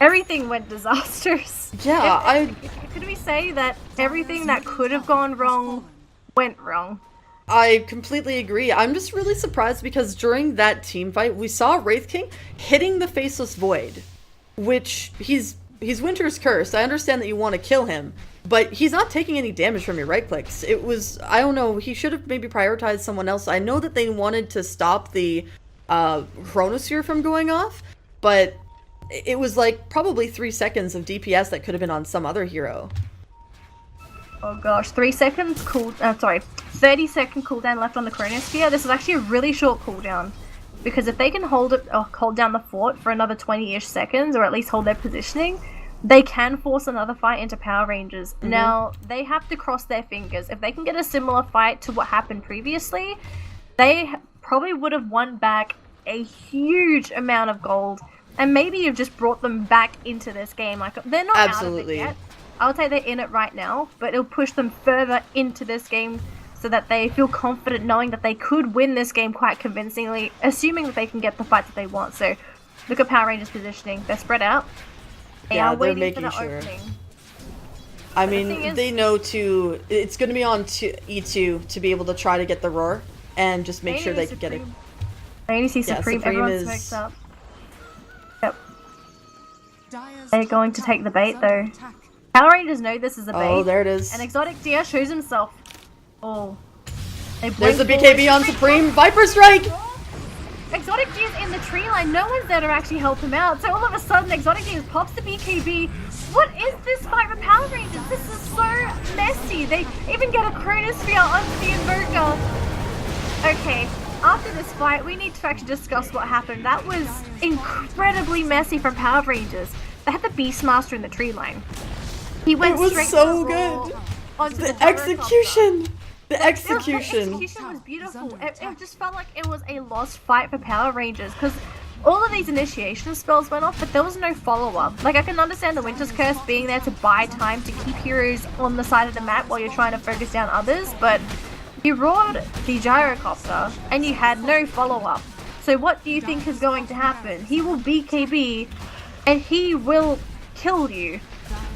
everything went disastrous. Yeah, Could we say that everything that could have gone wrong went wrong? I completely agree. I'm just really surprised because during that team fight, we saw Wraith King hitting the Faceless Void, which he's Winter's Curse. I understand that you want to kill him, but he's not taking any damage from your right clicks. It was, I don't know, he should have maybe prioritized someone else. I know that they wanted to stop the Chronosphere from going off, but it was like probably 3 seconds of DPS that could have been on some other hero. Oh gosh, 30 second cooldown left on the Chronosphere. This is actually a really short cooldown, because if they can hold down the fort for another 20-ish seconds, or at least hold their positioning, they can force another fight into Power Rangers. Now, they have to cross their fingers. If they can get a similar fight to what happened previously, they probably would have won back a huge amount of gold. And maybe you've just brought them back into this game. Like, they're not out of it yet. I would say they're in it right now, but it'll push them further into this game so that they feel confident knowing that they could win this game quite convincingly, assuming that they can get the fights that they want. So, look at Power Rangers' positioning. They're spread out. They are waiting for the opening. I mean, they know it's going to be on E2 to be able to try to get the roar and just make sure they can get it. I only see Supreme. Everyone's smoked up. Yep. They're going to take the bait, though. Power Rangers know this is a bait. Oh, there it is. And Exotic Deer shows himself. Oh. There's the BKB on Supreme. Viper Strike! Exotic Gears in the tree line, no one's there to actually help him out. So all of a sudden, Exotic Gears pops the BKB. What is this fight with Power Rangers? This is so messy. They even get a Chronosphere onto the Invoker. Okay, after this fight, we need to actually discuss what happened. That was incredibly messy from Power Rangers. They had the Beastmaster in the tree line. He went It was straight so to the raw good. onto The gyrocopter. execution! The The execution! execution was beautiful. It just felt like it was a lost fight for Power Rangers because all of these initiation spells went off, but there was no follow-up. Like, I can understand the Winter's Curse being there to buy time to keep heroes on the side of the map while you're trying to focus down others, but you roared the gyrocopter and you had no follow-up. So what do you think is going to happen? He will BKB and he will kill you.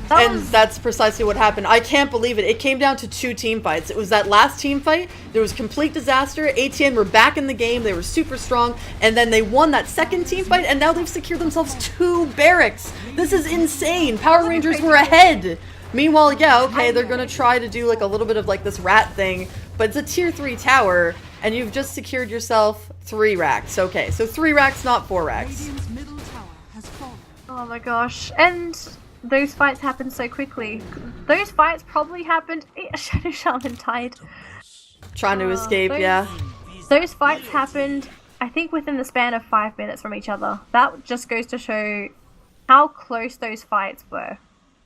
That's precisely what happened. I can't believe it. It came down to 2 team fights. It was that last team fight. There was complete disaster. aTTaX were back in the game. They were super strong. And then they won that second team fight. And now they've secured themselves 2 barracks. This is insane. Power Rangers were ahead. Meanwhile, yeah, okay, they're going to try to do like a little bit of like this rat thing. But it's a tier 3 tower. And you've just secured yourself 3 racks. Okay, so 3 racks, not 4 racks. Radiant's middle tower has fallen. Oh my gosh. And those fights happened so quickly. Those fights probably happened... Shadow Shaman died. Trying to escape, yeah. Those fights happened, I think, within the span of 5 minutes from each other. That just goes to show how close those fights were.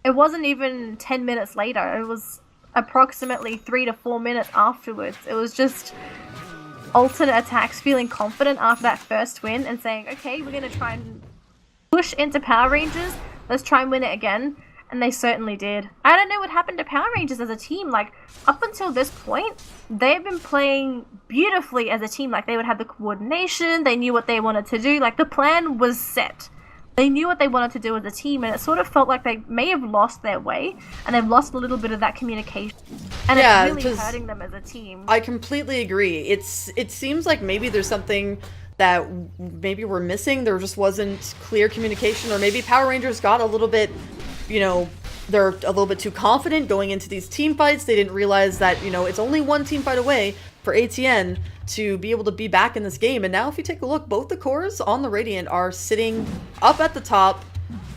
It wasn't even 10 minutes later. It was approximately 3 to 4 minutes afterwards. It was just alternate attacks feeling confident after that first win and saying, okay, we're going to try and push into Power Rangers. Let's try and win it again. And they certainly did. I don't know what happened to Power Rangers as a team. Like, up until this point, they've been playing beautifully as a team. Like, they would have the coordination. They knew what they wanted to do. Like, the plan was set. They knew what they wanted to do as a team. And it sort of felt like they may have lost their way. And they've lost a little bit of that communication. And Yeah, it's really just- hurting them as a team. I completely agree. It seems like maybe there's something that maybe we're missing. There just wasn't clear communication, or maybe Power Rangers got a little bit, you know, they're a little bit too confident going into these team fights. They didn't realize that, you know, it's only 1 team fight away for aTTaX to be able to be back in this game. And now if you take a look, both the cores on the Radiant are sitting up at the top,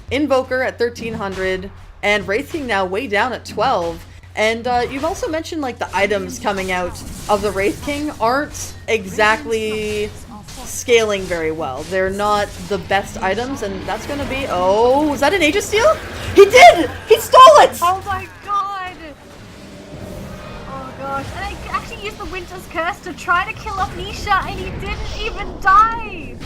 Invoker at 1300, and Wraith King now way down at 12. And you've also mentioned like the items coming out of the Wraith King aren't exactly scaling very well. They're not the best items, and that's gonna be... Oh, was that an Aegis Steel? He did! He stole it! Oh my god! Oh gosh. And I actually used the Winter's Curse to try to kill off Nisha, and he didn't even die!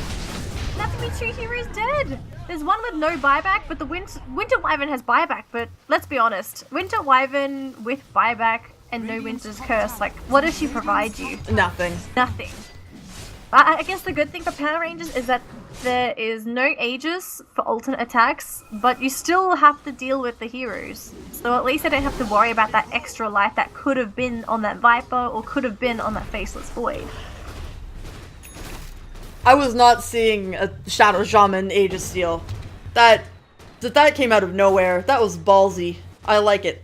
That's me 2 heroes dead! There's one with no buyback, but the Winter Wyvern has buyback, but let's be honest. Winter Wyvern with buyback and no Winter's Curse, like, what does she provide you? Nothing. Nothing. I guess the good thing for Power Rangers is that there is no Aegis for alternate attacks, but you still have to deal with the heroes. So at least I don't have to worry about that extra life that could have been on that Viper or could have been on that Faceless Void. I was not seeing a Shadow Shaman Aegis Steel. That came out of nowhere. That was ballsy. I like it.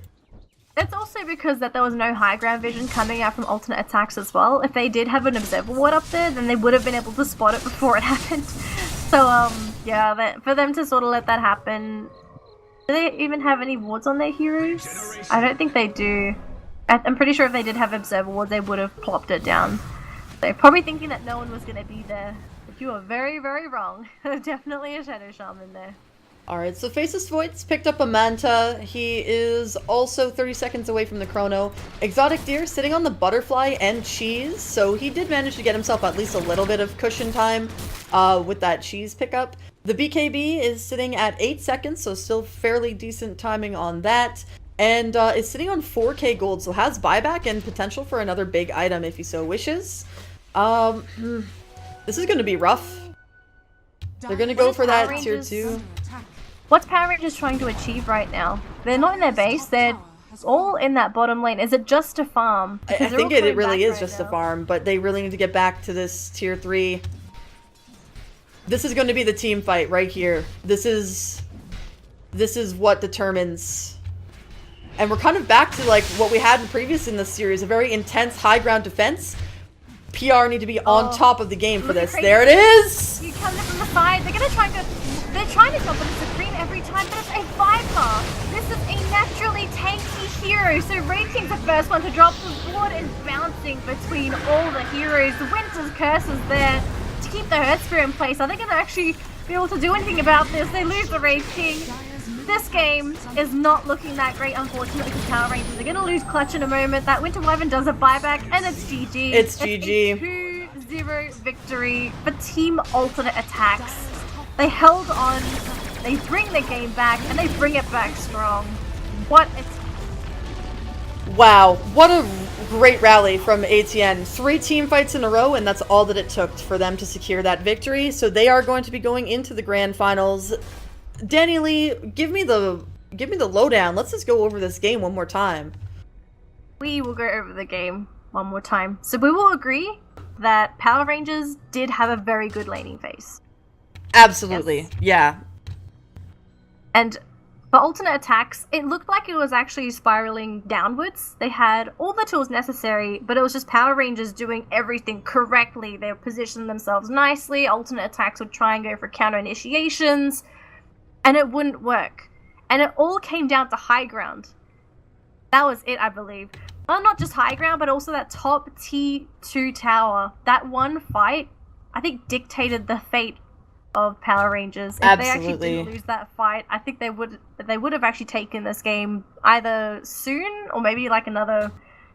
It's also because that there was no high ground vision coming out from alternate attacks as well. If they did have an observer ward up there, then they would have been able to spot it before it happened. So, yeah, for them to sort of let that happen... Do they even have any wards on their heroes? I don't think they do. I'm pretty sure if they did have observer wards, they would have plopped it down. They're probably thinking that no one was going to be there. But you are very, very wrong. Definitely a Shadow Shaman there. Alright, so Faceless Void's picked up a Manta. He is also 30 seconds away from the Chrono. Exotic Deer sitting on the Butterfly and Cheese, so he did manage to get himself at least a little bit of cushion time with that Cheese pickup. The BKB is sitting at 8 seconds, so still fairly decent timing on that. And is sitting on 4k gold, so has buyback and potential for another big item if he so wishes. This is going to be rough. They're going to go for that tier 2. What's Power Rangers trying to achieve right now? They're not in their base, they're all in that bottom lane. Is it just a farm? I Because they're think all it coming really back is right just a now. farm, but they really need to get back to this tier 3. This is going to be the team fight right here. This is what determines. And we're kind of back to like what we had previous in this series, a very intense high ground defense. PR need to be on Oh, top of the game for look at this. Crazy. There it is! You come in from the side. They're gonna try and go. They're trying to jump on the Supreme every time, but it's a Viper. This is a naturally tanky hero, so Wraith King's the first one to drop. The board is bouncing between all the heroes. The Winter's Curse is there to keep the Earth Spirit in place. Are they gonna actually be able to do anything about this? They lose the Wraith King. This game is not looking that great, unfortunately, because Power Rangers are gonna lose clutch in a moment. That Winter Wyvern does a buyback, and it's GG. It's GG. A 2-0 victory for Team Alternate Attacks. They held on, they bring the game back, and they bring it back strong. What a Wow, what a great rally from ATN. 3 team fights in a row, and that's all that it took for them to secure that victory. So they are going to be going into the grand finals. Danny Lee, give me the lowdown. Let's just go over this game one more time. We will go over the game one more time. So we will agree that Power Rangers did have a very good laning phase. Absolutely, Yes. yeah. And for Alternate Attacks, it looked like it was actually spiraling downwards. They had all the tools necessary, but it was just Power Rangers doing everything correctly. They positioned themselves nicely. Alternate Attacks would try and go for counter initiations, and it wouldn't work. And it all came down to high ground. That was it, I believe. Well, not just high ground, but also that top T2 tower. That one fight, I think, dictated the fate of Power Rangers. If they actually didn't lose that fight, I think they would have actually taken this game either soon or maybe like another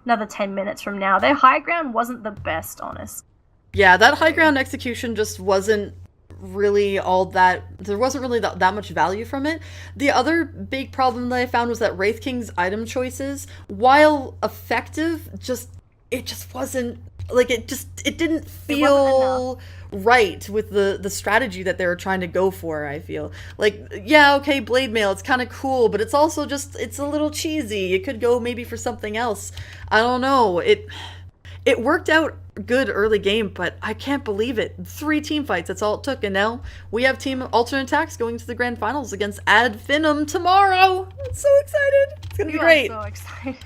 10 minutes from now. Their high ground wasn't the best, honest. Yeah, that high ground execution just wasn't really all that. There wasn't really that much value from it. The other big problem that I found was that Wraith King's item choices, while effective, it just wasn't like it didn't feel right with the strategy that they were trying to go for. I feel like, yeah, okay, blade mail, it's kind of cool, but it's also just, it's a little cheesy. It could go maybe for something else. I don't know. It worked out good early game, but I can't believe it. 3 team fights, that's all it took, and now we have Team Alternate Attacks going to the grand finals against Ad Finum tomorrow. I'm so excited. It's gonna be great. I'm so excited.